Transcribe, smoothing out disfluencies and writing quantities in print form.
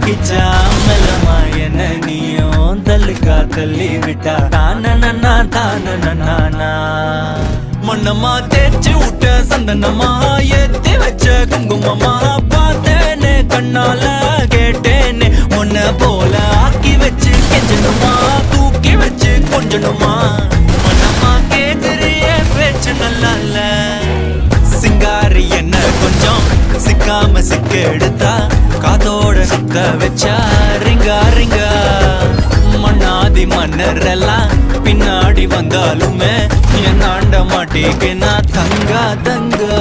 கிச்சா மெல்லமா என்ன நீயும் தள்ளுக்கா தள்ளி விட்டா தானனா தானனா மண்ணமா தேய்ச்சி விட்ட சந்தனமா ஏத்தி வச்ச குங்குமமா பார்த்தேனே கண்ணால கேட்டேனே உன்ன போல ஆக்கி வச்சு கெஞ்சணுமா தூக்கி வச்சு கொஞ்சணுமா மண்ணமா கேக்குறிய பேச்சு நல்லா இல்ல சிங்காரி என்ன கொஞ்சம் சிக்காம சிக்க எடுத்தா காதோட சுத்த வச்சா ரிங்கா ரிங்கா மண்ணாதி மன்னர் எல்லாம் பின்னாடி வந்தாலுமே என் ஆண்ட மாட்டேக்கு நான் தங்கா தங்கா